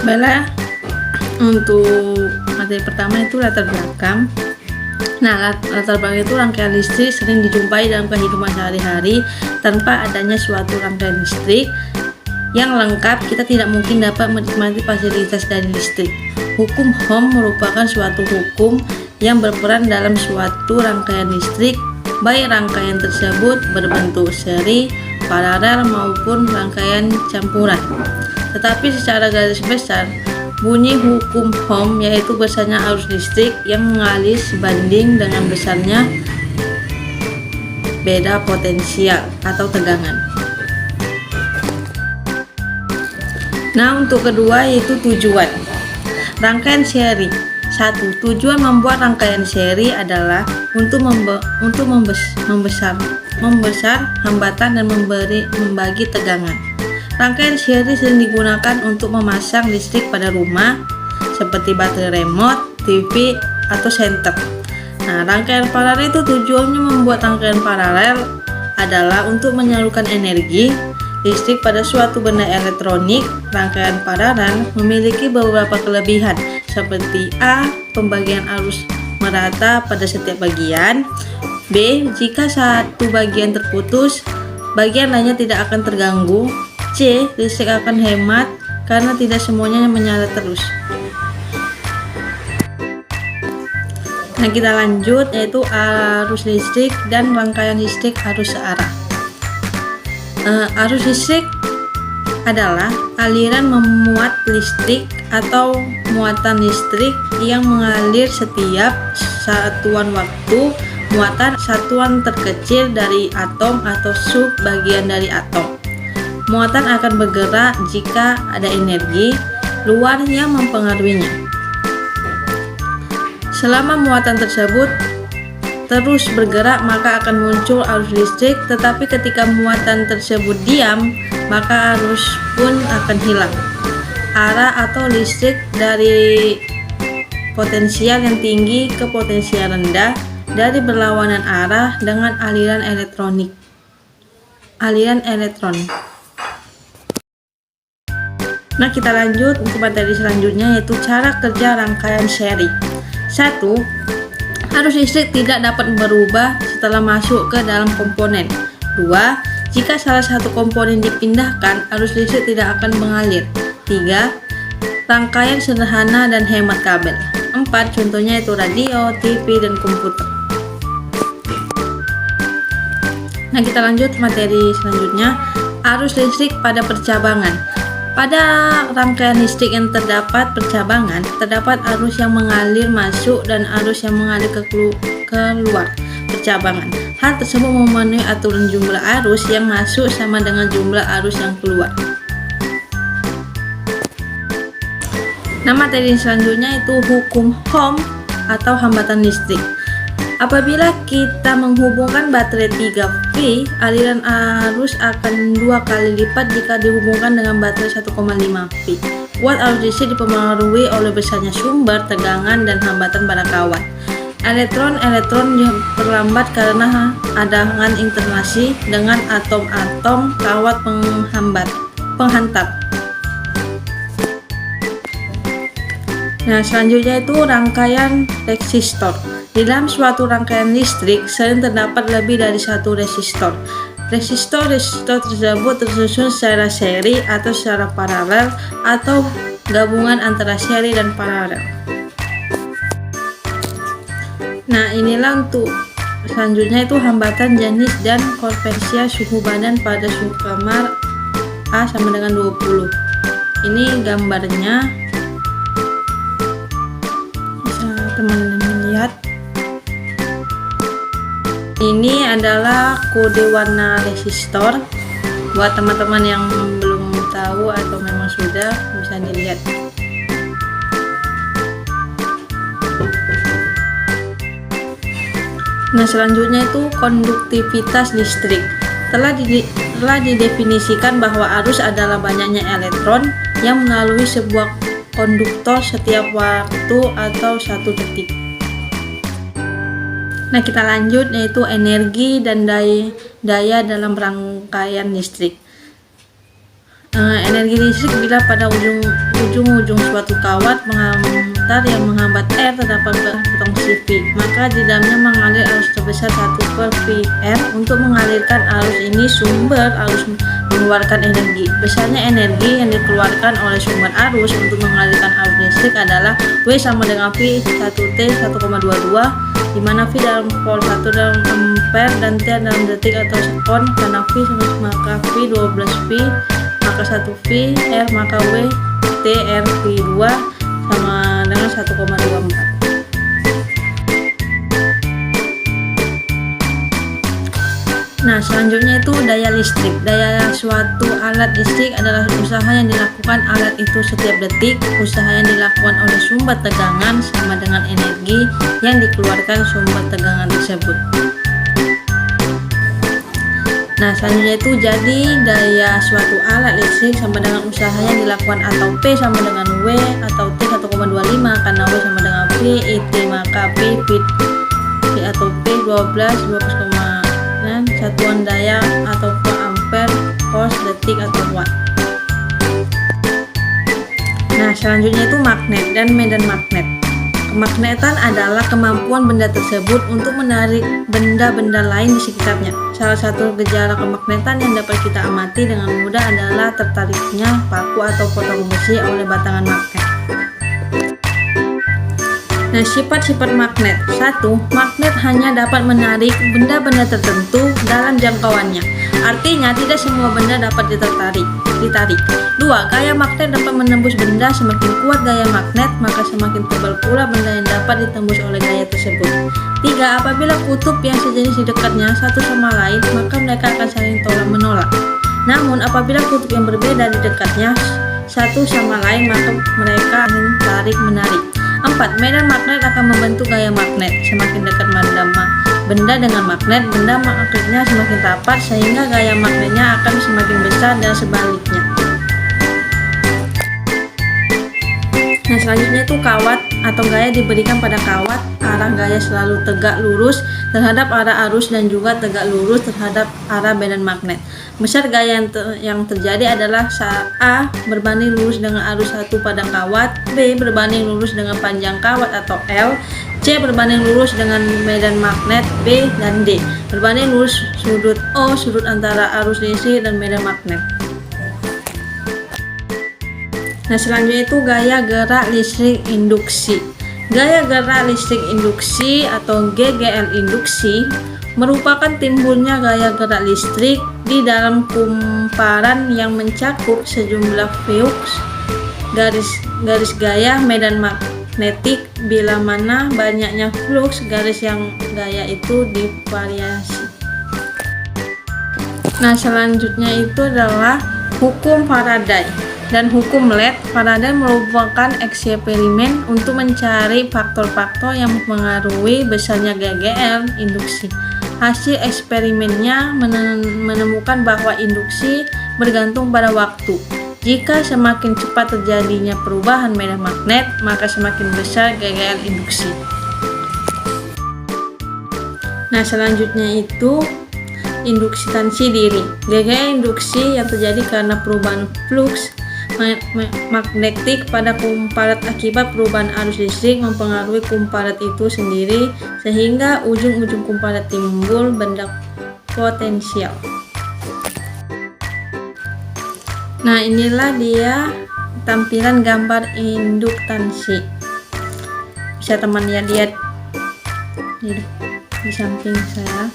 Baiklah, untuk materi pertama itu latar belakang. Nah, latar belakang itu rangkaian listrik sering dijumpai dalam kehidupan sehari-hari. Tanpa adanya suatu rangkaian listrik yang lengkap, kita tidak mungkin dapat menikmati fasilitas dari listrik. Hukum Ohm merupakan suatu hukum yang berperan dalam suatu rangkaian listrik, baik rangkaian tersebut berbentuk seri, paralel maupun rangkaian campuran. Tetapi secara garis besar, bunyi hukum Ohm yaitu besarnya arus listrik yang mengalir sebanding dengan besarnya beda potensial atau tegangan. Nah, untuk kedua yaitu tujuan rangkaian seri. 1. Tujuan membuat rangkaian seri adalah untuk membesar hambatan dan membagi tegangan. Rangkaian seri sering digunakan untuk memasang listrik pada rumah seperti baterai remote, TV, atau senter. Nah, rangkaian paralel itu tujuannya membuat rangkaian paralel adalah untuk menyalurkan energi listrik pada suatu benda elektronik. Rangkaian paralel memiliki beberapa kelebihan seperti A. Pembagian arus merata pada setiap bagian. B. Jika satu bagian terputus, bagian lainnya tidak akan terganggu. C. Listrik akan hemat karena tidak semuanya menyala terus. Nah, kita lanjut yaitu arus listrik dan rangkaian listrik arus searah. Arus listrik adalah aliran memuat listrik atau muatan listrik yang mengalir setiap satuan waktu. Muatan satuan terkecil dari atom atau sub bagian dari atom. Muatan akan bergerak jika ada energi luar yang mempengaruhinya. Selama muatan tersebut terus bergerak, maka akan muncul arus listrik, tetapi ketika muatan tersebut diam, maka arus pun akan hilang. Arah atau listrik dari potensial yang tinggi ke potensial rendah, dari berlawanan arah dengan aliran elektron. Nah, kita lanjut untuk materi selanjutnya yaitu cara kerja rangkaian seri. 1. Arus listrik tidak dapat berubah setelah masuk ke dalam komponen. 2. Jika salah satu komponen dipindahkan, arus listrik tidak akan mengalir. 3. Rangkaian sederhana dan hemat kabel. 4. Contohnya itu radio, TV, dan komputer. Nah, kita lanjut materi selanjutnya, arus listrik pada percabangan. Pada rangkaian listrik yang terdapat percabangan, terdapat arus yang mengalir masuk dan arus yang mengalir keluar percabangan. Hal tersebut memenuhi aturan jumlah arus yang masuk sama dengan jumlah arus yang keluar. Nah, materi selanjutnya itu hukum Ohm atau hambatan listrik. Apabila kita menghubungkan baterai 3V, aliran arus akan 2 kali lipat jika dihubungkan dengan baterai 1,5V. Watt arus listrik dipengaruhi oleh besarnya sumber, tegangan, dan hambatan pada kawat. Elektron terlambat karena adanya interaksi dengan atom-atom kawat penghantar. Nah, selanjutnya itu rangkaian resistor. Di dalam suatu rangkaian listrik sering terdapat lebih dari satu resistor. Resistor tersebut tersusun secara seri atau secara paralel atau gabungan antara seri dan paralel. Nah, inilah untuk selanjutnya itu hambatan jenis dan konversi suhu badan pada suhu kamar A sama dengan 20. Ini gambarnya, bisa teman-teman lihat. Ini adalah kode warna resistor. Buat teman-teman yang belum tahu atau memang sudah, bisa dilihat. Nah, selanjutnya itu konduktivitas listrik. Telah didefinisikan bahwa arus adalah banyaknya elektron yang melalui sebuah konduktor setiap waktu atau 1 detik. Nah, kita lanjut yaitu energi dan daya dalam rangkaian listrik. Energi listrik bila pada ujung ujung-ujung suatu kawat pengantar yang menghambat R terdapat berpotensi V, maka di dalamnya mengalir arus terbesar 1/VR. Untuk mengalirkan arus ini, sumber arus mengeluarkan energi. Besarnya energi yang dikeluarkan oleh sumber arus untuk mengalirkan arus listrik adalah W sama dengan V 1T 1,22, di mana V dalam volt 1 dalam ampere dan T dalam detik atau sekon. Karena V maka V 12V maka 1V R maka W T R V2 sama dengan 1,24. Nah, selanjutnya itu daya listrik. Daya suatu alat listrik adalah usaha yang dilakukan alat itu setiap detik. Usaha yang dilakukan oleh sumber tegangan sama dengan energi yang dikeluarkan sumber tegangan tersebut. Nah, selanjutnya itu jadi daya suatu alat listrik sama dengan usaha yang dilakukan atau P sama dengan W atau T 1,25 karena W sama dengan V, IT maka V atau P 12 satuan daya atau ampere, cos, detik atau watt. Nah, selanjutnya itu magnet dan medan magnet. Kemagnetan adalah kemampuan benda tersebut untuk menarik benda-benda lain di sekitarnya. Salah satu gejala kemagnetan yang dapat kita amati dengan mudah adalah tertariknya paku atau potong besi oleh batangan magnet. Nah, sifat-sifat magnet. 1. Magnet hanya dapat menarik benda-benda tertentu dalam jangkauannya. Artinya, tidak semua benda dapat ditarik. 2. Gaya magnet dapat menembus benda. Semakin kuat gaya magnet, maka semakin tebal pula benda yang dapat ditembus oleh gaya tersebut. 3. Apabila kutub yang sejenis di dekatnya satu sama lain, maka mereka akan saling tolak-menolak. Namun, apabila kutub yang berbeda di dekatnya satu sama lain, maka mereka akan tarik-menarik. 4. Medan magnet akan membentuk gaya magnet. Semakin dekat benda dengan magnet, benda magnetnya semakin rapat sehingga gaya magnetnya akan semakin besar dan sebaliknya. Nah, selanjutnya itu kawat atau gaya diberikan pada kawat. Arah gaya selalu tegak lurus terhadap arah arus dan juga tegak lurus terhadap arah medan magnet. Besar gaya yang terjadi adalah A berbanding lurus dengan arus 1 pada kawat, B berbanding lurus dengan panjang kawat atau L, C berbanding lurus dengan medan magnet B, dan D berbanding lurus sudut O, sudut antara arus DC dan medan magnet. Nah, selanjutnya itu gaya gerak listrik induksi. Gaya gerak listrik induksi atau GGL induksi merupakan timbulnya gaya gerak listrik di dalam kumparan yang mencakup sejumlah flux garis gaya medan magnetik bila mana banyaknya flux garis yang gaya itu divariasi. Nah, selanjutnya itu adalah hukum Faraday dan hukum LED. Faraday merupakan eksperimen untuk mencari faktor-faktor yang mempengaruhi besarnya GGL induksi. Hasil eksperimennya menemukan bahwa induksi bergantung pada waktu. Jika semakin cepat terjadinya perubahan medan magnet, maka semakin besar GGL induksi. Nah, selanjutnya itu induksi tensi diri. GGL induksi yang terjadi karena perubahan flux magnetik pada kumparat akibat perubahan arus listrik mempengaruhi kumparat itu sendiri sehingga ujung-ujung kumparat timbul benda potensial. Nah, inilah dia tampilan gambar induktansi. Bisa teman lihat di samping saya.